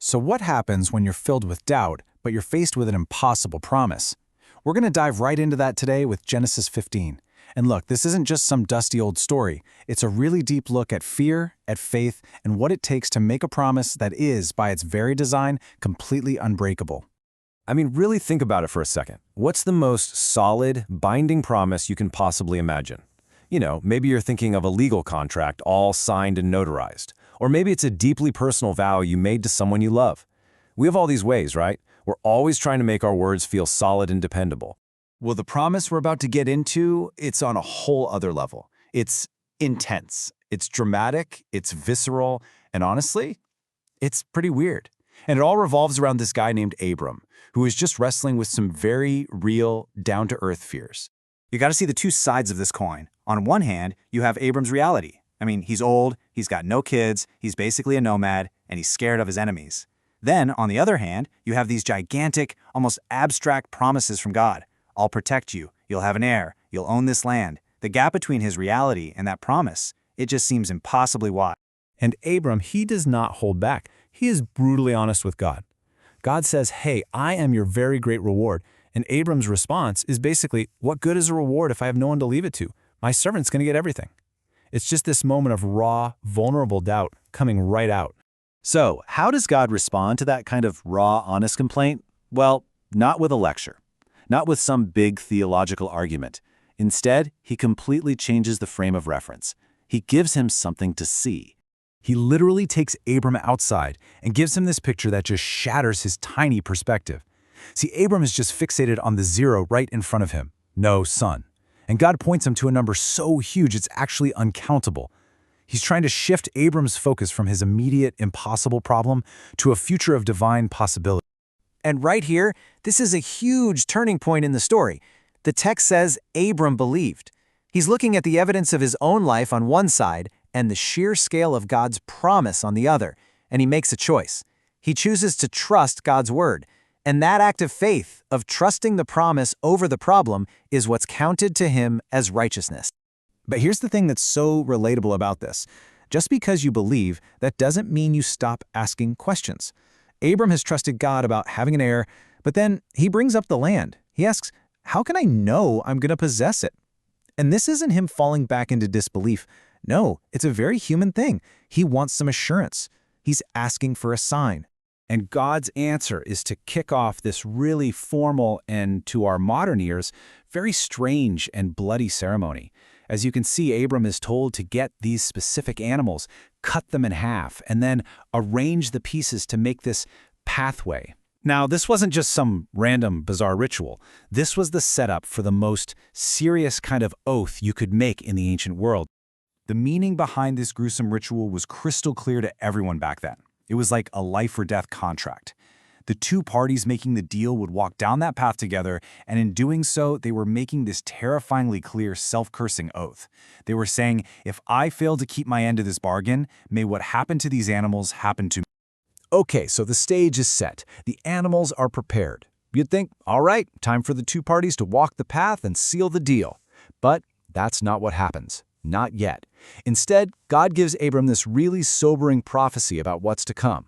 So what happens when you're filled with doubt, but you're faced with an impossible promise? We're going to dive right into that today with Genesis 15. And look, this isn't just some dusty old story. It's a really deep look at fear, at faith, and what it takes to make a promise that is, by its very design, completely unbreakable. I mean, really think about it for a second. What's the most solid, binding promise you can possibly imagine? You know, maybe you're thinking of a legal contract all signed and notarized. Or maybe it's a deeply personal vow you made to someone you love. We have all these ways, right? We're always trying to make our words feel solid and dependable. Well, the promise we're about to get into, it's on a whole other level. It's intense, it's dramatic, it's visceral, and honestly, it's pretty weird. And it all revolves around this guy named Abram, who is just wrestling with some very real, down-to-earth fears. You got to see the two sides of this coin. On one hand, you have Abram's reality. I mean, he's old, he's got no kids, he's basically a nomad, and he's scared of his enemies. Then, on the other hand, you have these gigantic, almost abstract promises from God. I'll protect you, you'll have an heir, you'll own this land. The gap between his reality and that promise, it just seems impossibly wide. And Abram, he does not hold back. He is brutally honest with God. God says, hey, I am your very great reward. And Abram's response is basically, what good is a reward if I have no one to leave it to? My servant's going to get everything. It's just this moment of raw, vulnerable doubt coming right out. So, how does God respond to that kind of raw, honest complaint? Well, not with a lecture. Not with some big theological argument. Instead, he completely changes the frame of reference. He gives him something to see. He literally takes Abram outside and gives him this picture that just shatters his tiny perspective. See, Abram is just fixated on the zero right in front of him. No son. And God points him to a number so huge it's actually uncountable. He's trying to shift Abram's focus from his immediate, impossible problem to a future of divine possibility. And right here, this is a huge turning point in the story. The text says Abram believed. He's looking at the evidence of his own life on one side and the sheer scale of God's promise on the other, and he makes a choice. He chooses to trust God's word. And that act of faith, of trusting the promise over the problem, is what's counted to him as righteousness. But here's the thing that's so relatable about this. Just because you believe, that doesn't mean you stop asking questions. Abram has trusted God about having an heir, but then he brings up the land. He asks, how can I know I'm going to possess it? And this isn't him falling back into disbelief. No, it's a very human thing. He wants some assurance. He's asking for a sign. And God's answer is to kick off this really formal and, to our modern ears, very strange and bloody ceremony. As you can see, Abram is told to get these specific animals, cut them in half, and then arrange the pieces to make this pathway. Now, this wasn't just some random, bizarre ritual. This was the setup for the most serious kind of oath you could make in the ancient world. The meaning behind this gruesome ritual was crystal clear to everyone back then. It was like a life-or-death contract. The two parties making the deal would walk down that path together, and in doing so, they were making this terrifyingly clear self-cursing oath. They were saying, if I fail to keep my end of this bargain, may what happened to these animals happen to me. Okay, so the stage is set. The animals are prepared. You'd think, all right, time for the two parties to walk the path and seal the deal. But that's not what happens. Not yet. Instead, God gives Abram this really sobering prophecy about what's to come.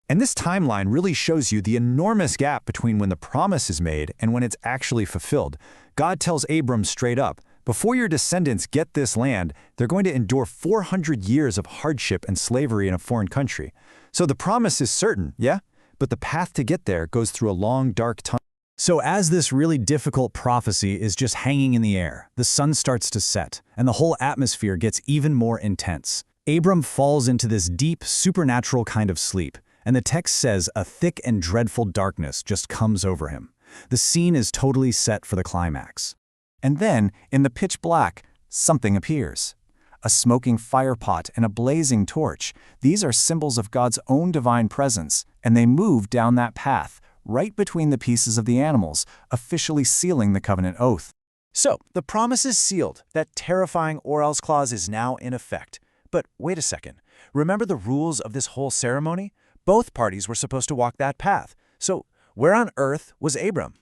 And this timeline really shows you the enormous gap between when the promise is made and when it's actually fulfilled. God tells Abram straight up, before your descendants get this land, they're going to endure 400 years of hardship and slavery in a foreign country. So the promise is certain, yeah? But the path to get there goes through a long, dark tunnel. So as this really difficult prophecy is just hanging in the air, the sun starts to set, and the whole atmosphere gets even more intense. Abram falls into this deep, supernatural kind of sleep, and the text says a thick and dreadful darkness just comes over him. The scene is totally set for the climax. And then, in the pitch black, something appears. A smoking firepot and a blazing torch. These are symbols of God's own divine presence, and they move down that path, right between the pieces of the animals, officially sealing the covenant oath. So, the promise is sealed. That terrifying or else clause is now in effect. But wait a second. Remember the rules of this whole ceremony? Both parties were supposed to walk that path. So, where on earth was Abram?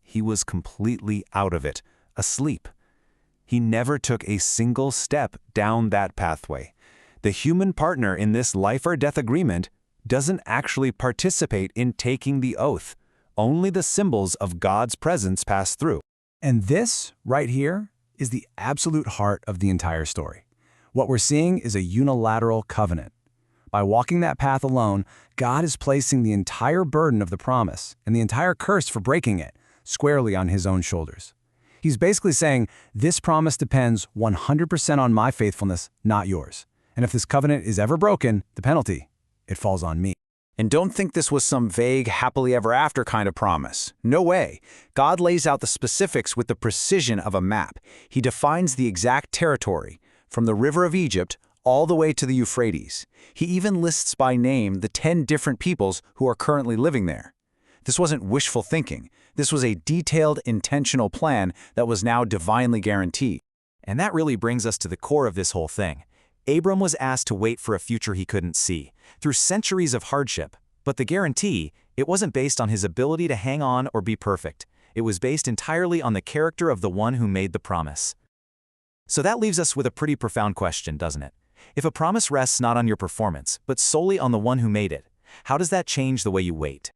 He was completely out of it, asleep. He never took a single step down that pathway. The human partner in this life or death agreement doesn't actually participate in taking the oath. Only the symbols of God's presence pass through. And this, right here, is the absolute heart of the entire story. What we're seeing is a unilateral covenant. By walking that path alone, God is placing the entire burden of the promise and the entire curse for breaking it squarely on his own shoulders. He's basically saying, this promise depends 100% on my faithfulness, not yours. And if this covenant is ever broken, the penalty, it falls on me. And don't think this was some vague happily ever after kind of promise. No way. God lays out the specifics with the precision of a map. He defines the exact territory, from the river of Egypt all the way to the Euphrates. He even lists by name the 10 different peoples who are currently living there. This wasn't wishful thinking. This was a detailed, intentional plan that was now divinely guaranteed. And that really brings us to the core of this whole thing. Abram was asked to wait for a future he couldn't see, through centuries of hardship. But the guarantee, it wasn't based on his ability to hang on or be perfect. It was based entirely on the character of the one who made the promise. So that leaves us with a pretty profound question, doesn't it? If a promise rests not on your performance, but solely on the one who made it, how does that change the way you wait?